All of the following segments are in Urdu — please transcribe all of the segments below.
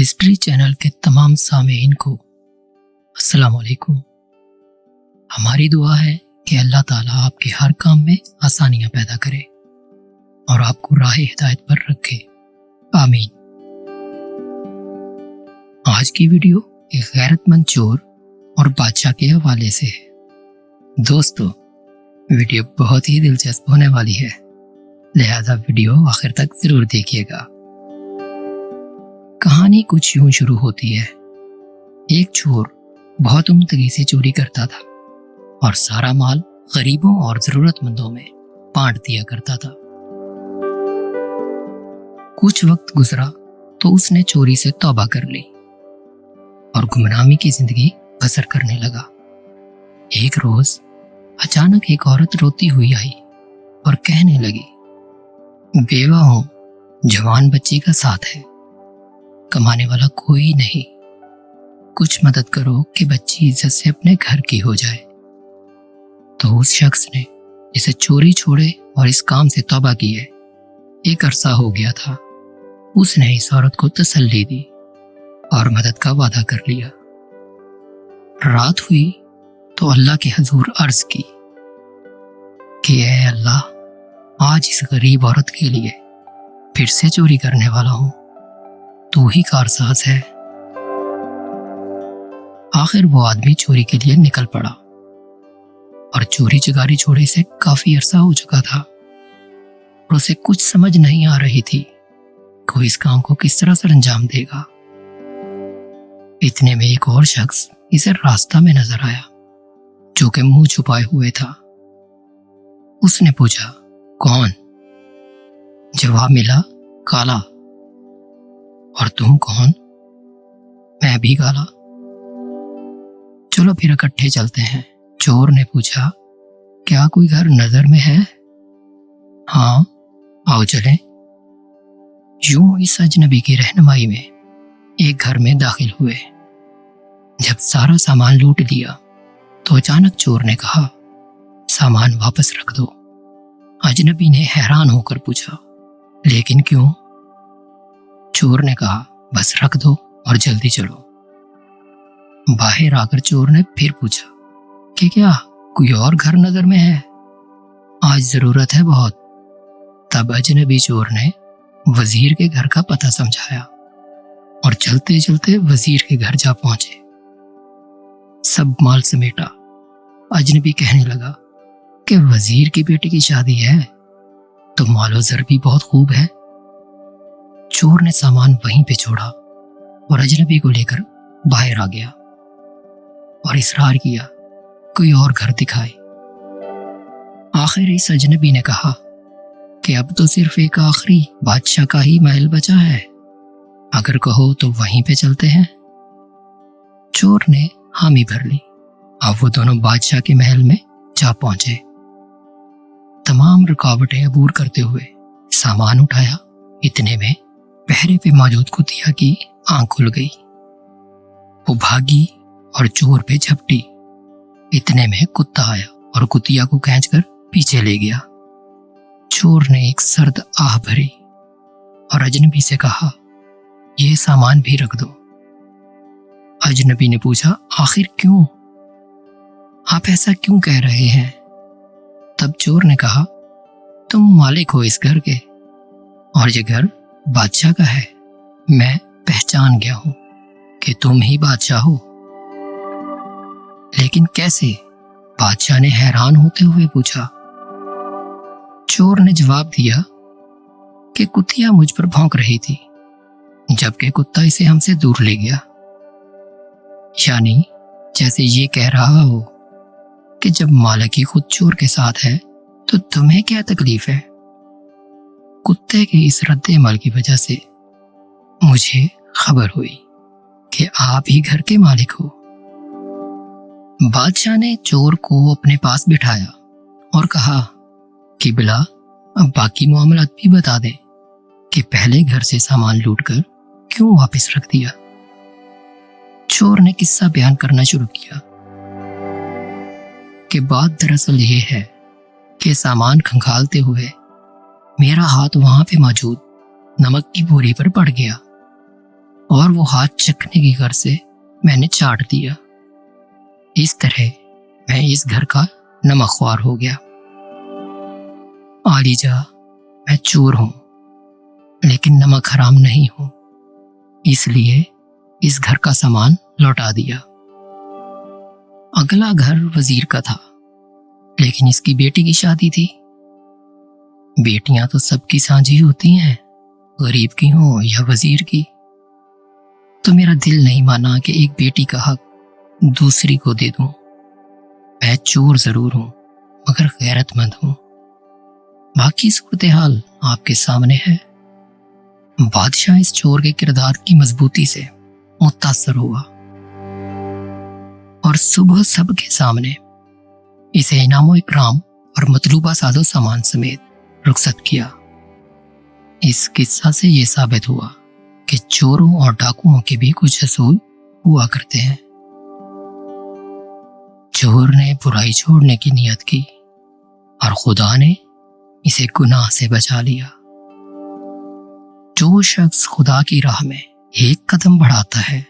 ہسٹری چینل کے تمام سامعین کو السلام علیکم۔ ہماری دعا ہے کہ اللہ تعالیٰ آپ کے ہر کام میں آسانیاں پیدا کرے اور آپ کو راہ ہدایت پر رکھے، آمین۔ آج کی ویڈیو ایک غیرت مند چور اور بادشاہ کے حوالے سے ہے۔ دوستو، ویڈیو بہت ہی دلچسپ ہونے والی ہے، لہذا ویڈیو آخر تک ضرور دیکھیے گا۔ کہانی کچھ یوں شروع ہوتی ہے۔ ایک چور بہت عمدگی سے چوری کرتا تھا اور سارا مال غریبوں اور ضرورت مندوں میں بانٹ دیا کرتا تھا۔ کچھ وقت گزرا تو اس نے چوری سے توبہ کر لی اور گمنامی کی زندگی بسر کرنے لگا۔ ایک روز اچانک ایک عورت روتی ہوئی آئی اور کہنے لگی، بیوہ ہوں، جوان بچی کا ساتھ ہے، کمانے والا کوئی نہیں، کچھ مدد کرو کہ بچی عزت سے اپنے گھر کی ہو جائے۔ تو اس شخص نے جسے چوری چھوڑے اور اس کام سے توبہ کی ہے، ایک عرصہ ہو گیا تھا، اس نے اس عورت کو تسلی دی اور مدد کا وعدہ کر لیا۔ رات ہوئی تو اللہ کے حضور عرض کی کہ اے اللہ، آج اس غریب عورت کے لیے پھر سے چوری کرنے والا ہوں، تو ہی کارساز ہے۔ آخر وہ آدمی چوری کے لیے نکل پڑا اور چوری چکاری چھوڑے سے کافی عرصہ ہو چکا تھا اور اسے کچھ سمجھ نہیں آ رہی تھی کہ وہ اس کام کو کس طرح سر انجام دے گا۔ اتنے میں ایک اور شخص اسے راستہ میں نظر آیا جو کہ منہ چھپائے ہوئے تھا۔ اس نے پوچھا، کون؟ جواب ملا، کالا۔ اور تم کون؟ میں بھی کالا۔ چلو پھر اکٹھے چلتے ہیں۔ چور نے پوچھا، کیا کوئی گھر نظر میں ہے؟ ہاں، آؤ چلیں۔ یوں اس اجنبی کی رہنمائی میں ایک گھر میں داخل ہوئے۔ جب سارا سامان لوٹ لیا تو اچانک چور نے کہا، سامان واپس رکھ دو۔ اجنبی نے حیران ہو کر پوچھا، لیکن کیوں؟ چور نے کہا، بس رکھ دو اور جلدی چلو۔ باہر آ کر چور نے پھر پوچھا کہ کیا کوئی اور گھر نظر میں ہے؟ آج ضرورت ہے بہت۔ تب اجنبی چور نے وزیر کے گھر کا پتہ سمجھایا اور چلتے چلتے وزیر کے گھر جا پہنچے۔ سب مال سمیٹا۔ اجنبی کہنے لگا کہ وزیر کی بیٹی کی شادی ہے تو مال و زر بھی بہت خوب ہے۔ چور نے سامان وہیں پہ چھوڑا اور اجنبی کو لے کر باہر آ گیا اور اصرار کیا، کوئی اور گھر دکھائے۔ آخر اس اجنبی نے کہا کہ اب تو صرف ایک آخری بادشاہ کا ہی محل بچا ہے، اگر کہو تو وہیں پہ چلتے ہیں۔ چور نے حامی بھر لی۔ اب وہ دونوں بادشاہ کے محل میں جا پہنچے۔ تمام رکاوٹیں عبور کرتے ہوئے سامان اٹھایا۔ اتنے میں پہرے پہ موجود کتیا کی آنکھ کھل گئی۔ وہ بھاگی اور چور پہ جھپٹی۔ اتنے میں کتا آیا اور کتیا کو کھینچ کر پیچھے لے گیا۔ چور نے ایک سرد آہ بھری اور اجنبی سے کہا، یہ سامان بھی رکھ دو۔ اجنبی نے پوچھا، آخر کیوں؟ آپ ایسا کیوں کہہ رہے ہیں؟ تب چور نے کہا، تم مالک ہو اس گھر کے اور یہ گھر بادشاہ کا ہے۔ میں پہچان گیا ہوں کہ تم ہی بادشاہ ہو۔ لیکن کیسے؟ بادشاہ نے حیران ہوتے ہوئے پوچھا۔ چور نے جواب دیا کہ کتیا مجھ پر بھونک رہی تھی جبکہ کتا اسے ہم سے دور لے گیا۔ یعنی جیسے یہ کہہ رہا ہو کہ جب مالک ہی خود چور کے ساتھ ہے تو تمہیں کیا تکلیف ہے؟ کتے کے اس رد عمل کی وجہ سے مجھے خبر ہوئی کہ آپ ہی گھر کے مالک ہو۔ بادشاہ نے چور کو اپنے پاس بٹھایا اور کہا کہ بلا اب باقی معاملات بھی بتا دیں کہ پہلے گھر سے سامان لوٹ کر کیوں واپس رکھ دیا۔ چور نے قصہ بیان کرنا شروع کیا کہ بات دراصل یہ ہے کہ سامان کھنگالتے ہوئے میرا ہاتھ وہاں پہ موجود نمک کی بوری پر پڑ گیا اور وہ ہاتھ چکھنے کی غرض سے میں نے چاٹ دیا۔ اس طرح میں اس گھر کا نمک خوار ہو گیا۔ عالی جا، میں چور ہوں لیکن نمک حرام نہیں ہوں، اس لیے اس گھر کا سامان لوٹا دیا۔ اگلا گھر وزیر کا تھا، لیکن اس کی بیٹی کی شادی تھی۔ بیٹیاں تو سب کی سانجھی ہوتی ہیں، غریب کی ہوں یا وزیر کی۔ تو میرا دل نہیں مانا کہ ایک بیٹی کا حق دوسری کو دے دوں۔ میں چور ضرور ہوں مگر غیرت مند ہوں۔ باقی صورتحال آپ کے سامنے ہے۔ بادشاہ اس چور کے کردار کی مضبوطی سے متاثر ہوا اور صبح سب کے سامنے اسے انعام و اکرام اور مطلوبہ ساز و سامان سمیت رخصت کیا۔ اس قصہ سے یہ ثابت ہوا کہ چوروں اور ڈاکوؤں کے بھی کچھ اصول ہوا کرتے ہیں۔ چور نے برائی چھوڑنے کی نیت کی اور خدا نے اسے گناہ سے بچا لیا۔ جو شخص خدا کی راہ میں ایک قدم بڑھاتا ہے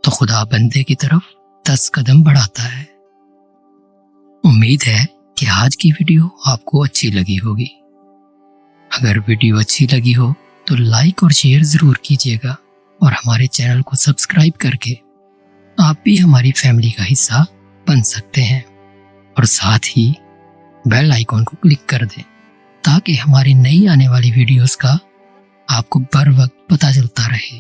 تو خدا بندے کی طرف 10 قدم بڑھاتا ہے۔ امید ہے کہ آج کی ویڈیو آپ کو اچھی لگی ہوگی۔ اگر ویڈیو اچھی لگی ہو تو لائک اور شیئر ضرور کیجیے گا، اور ہمارے چینل کو سبسکرائب کر کے آپ بھی ہماری فیملی کا حصہ بن سکتے ہیں، اور ساتھ ہی بیل آئیکن کو کلک کر دیں تاکہ ہماری نئی آنے والی ویڈیوز کا آپ کو بر وقت پتہ چلتا رہے۔